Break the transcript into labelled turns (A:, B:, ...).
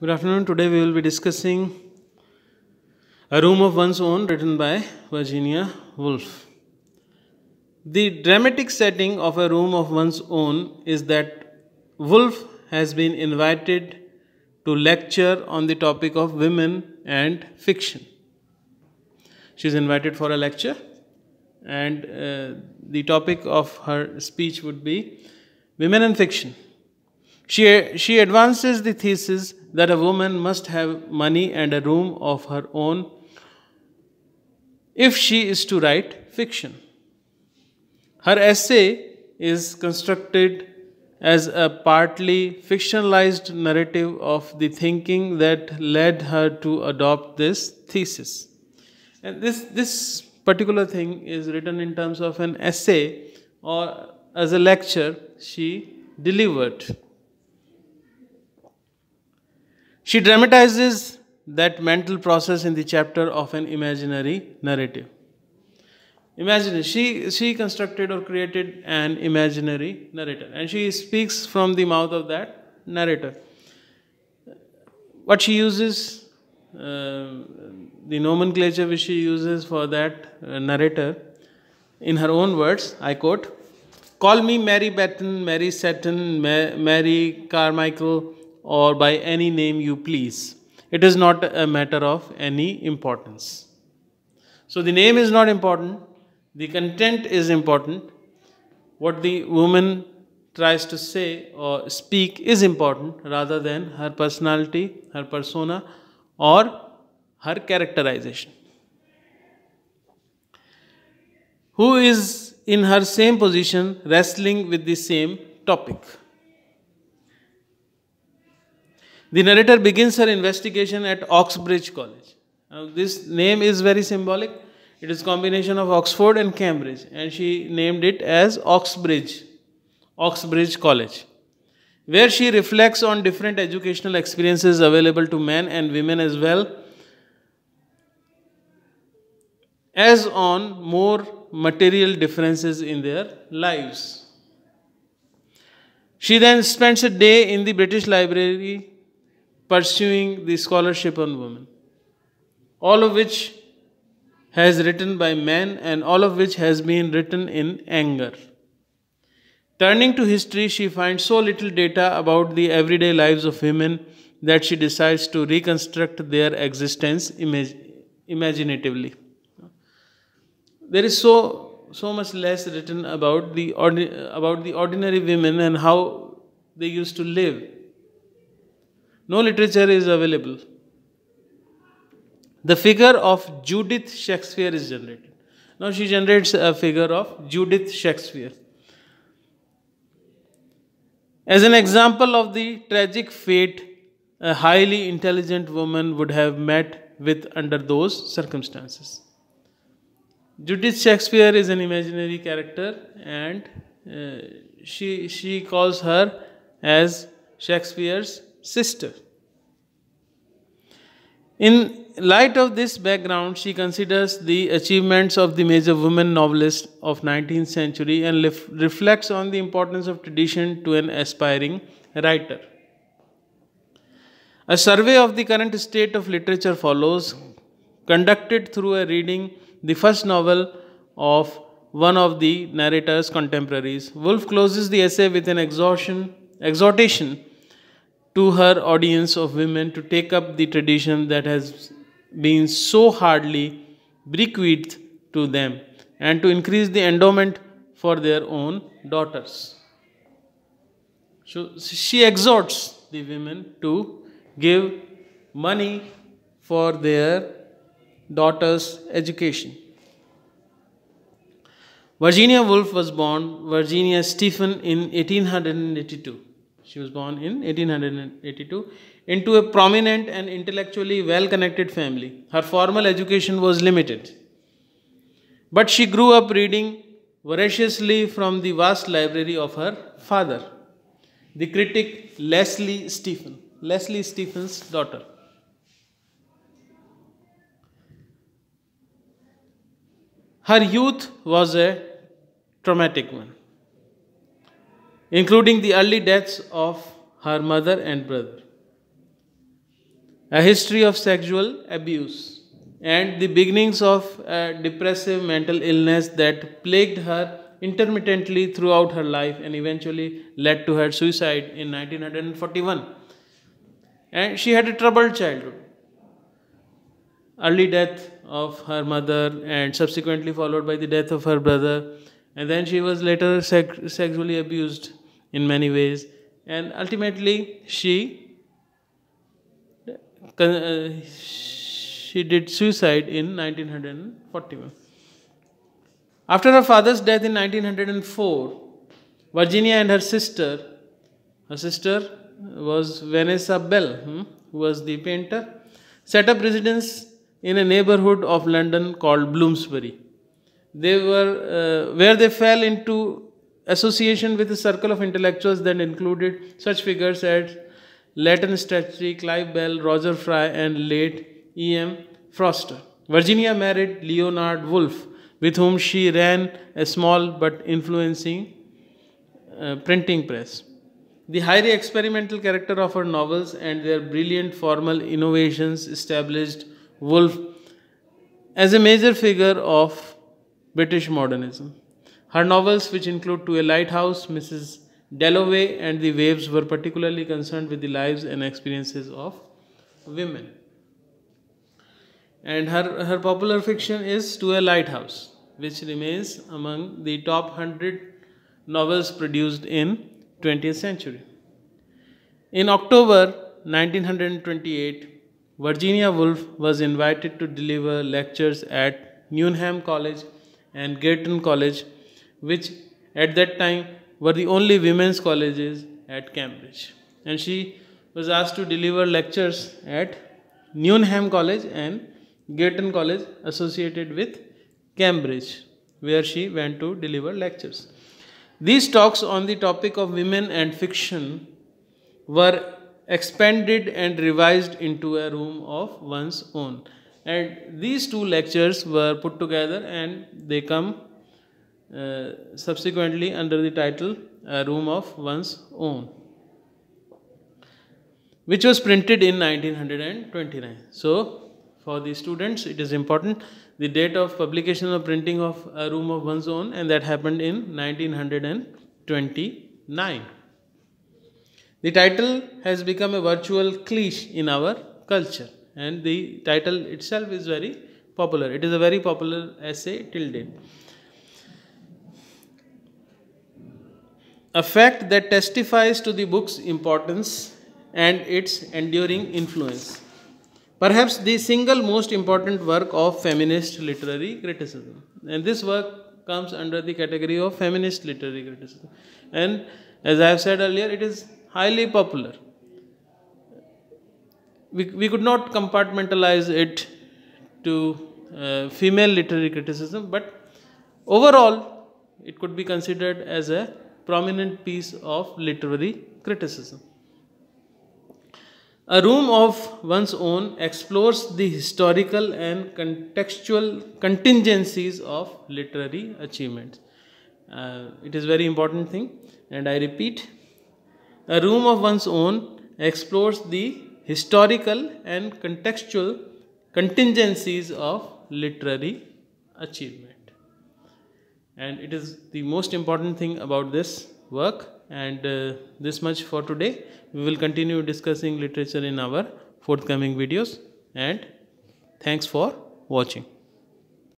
A: Good afternoon. Today we will be discussing A Room of One's Own, written by Virginia Woolf. The dramatic setting of A Room of One's Own is that Woolf has been invited to lecture on the topic of women and fiction. She is invited for a lecture, and the topic of her speech would be Women and Fiction. She advances the thesis that a woman must have money and a room of her own if she is to write fiction. Her essay is constructed as a partly fictionalized narrative of the thinking that led her to adopt this thesis. And this particular thing is written in terms of an essay or as a lecture she delivered. She dramatizes that mental process in the chapter of an imaginary narrative. Imagine, she constructed or created an imaginary narrator, and she speaks from the mouth of that narrator. What she uses, the nomenclature which she uses for that narrator, in her own words, I quote, "Call me Mary Batten, Mary Seton, Mary Carmichael, or by any name you please. It is not a matter of any importance." So the name is not important, the content is important. What the woman tries to say or speak is important rather than her personality, her persona, or her characterization. Who is in her same position wrestling with the same topic? The narrator begins her investigation at Oxbridge College. Now, this name is very symbolic. It is a combination of Oxford and Cambridge, and she named it as Oxbridge College, where she reflects on different educational experiences available to men and women as well as on more material differences in their lives. She then spends a day in the British Library pursuing the scholarship on women, all of which has written by men and all of which has been written in anger. Turning to history, she finds so little data about the everyday lives of women that she decides to reconstruct their existence imaginatively. There is so much less written about the ordinary women and how they used to live. No literature is available. The figure of Judith Shakespeare is generated. Now she generates a figure of Judith Shakespeare as an example of the tragic fate a highly intelligent woman would have met with under those circumstances. Judith Shakespeare is an imaginary character, and she calls her as Shakespeare's sister. In light of this background, she considers the achievements of the major women novelists of 19th century and reflects on the importance of tradition to an aspiring writer. A survey of the current state of literature follows, conducted through a reading the first novel of one of the narrator's contemporaries. Woolf closes the essay with an exhortation to her audience of women to take up the tradition that has been so hardly bequeathed to them and to increase the endowment for their own daughters. So she exhorts the women to give money for their daughters' education. Virginia Woolf was born Virginia Stephen in 1882. She was born in 1882 into a prominent and intellectually well-connected family. Her formal education was limited, but she grew up reading voraciously from the vast library of her father, the critic Leslie Stephen's daughter. Her youth was a traumatic one, including the early deaths of her mother and brother. a history of sexual abuse, and the beginnings of a depressive mental illness that plagued her intermittently throughout her life and eventually led to her suicide in 1941. And she had a troubled childhood, early death of her mother, and subsequently followed by the death of her brother. And then she was later sexually abused in many ways. And ultimately, she did suicide in 1941. After her father's death in 1904, Virginia and her sister was Vanessa Bell, who was the painter, set up residence in a neighborhood of London called Bloomsbury. Where they fell into association with a circle of intellectuals that included such figures as Leighton Stratton, Clive Bell, Roger Fry, and late E.M. Forster. Virginia married Leonard Woolf, with whom she ran a small but influencing printing press. The highly experimental character of her novels and their brilliant formal innovations established Woolf as a major figure of British modernism. Her novels, which include To a Lighthouse, Mrs. Dalloway, and The Waves, were particularly concerned with the lives and experiences of women. And her popular fiction is To a Lighthouse, which remains among the top 100 novels produced in 20th century. In October 1928, Virginia Woolf was invited to deliver lectures at Newnham College and Girton College, which at that time were the only women's colleges at Cambridge. And she was asked to deliver lectures at Newnham College and Girton College associated with Cambridge, where she went to deliver lectures. These talks on the topic of women and fiction were expanded and revised into A Room of One's Own. And these two lectures were put together and they come subsequently under the title A Room of One's Own, which was printed in 1929. So, for the students, it is important the date of publication or printing of A Room of One's Own, and that happened in 1929. The title has become a virtual cliche in our culture, and the title itself is very popular. It is a very popular essay till date. A fact that testifies to the book's importance and its enduring influence. Perhaps the single most important work of feminist literary criticism. And this work comes under the category of feminist literary criticism. And as I have said earlier, it is highly popular. We could not compartmentalize it to female literary criticism, but overall it could be considered as a prominent piece of literary criticism. A Room of One's Own explores the historical and contextual contingencies of literary achievements. It is a very important thing, and I repeat, A Room of One's Own explores the historical and contextual contingencies of literary achievement. And it is the most important thing about this work. And this much for today. We will continue discussing literature in our forthcoming videos. And thanks for watching.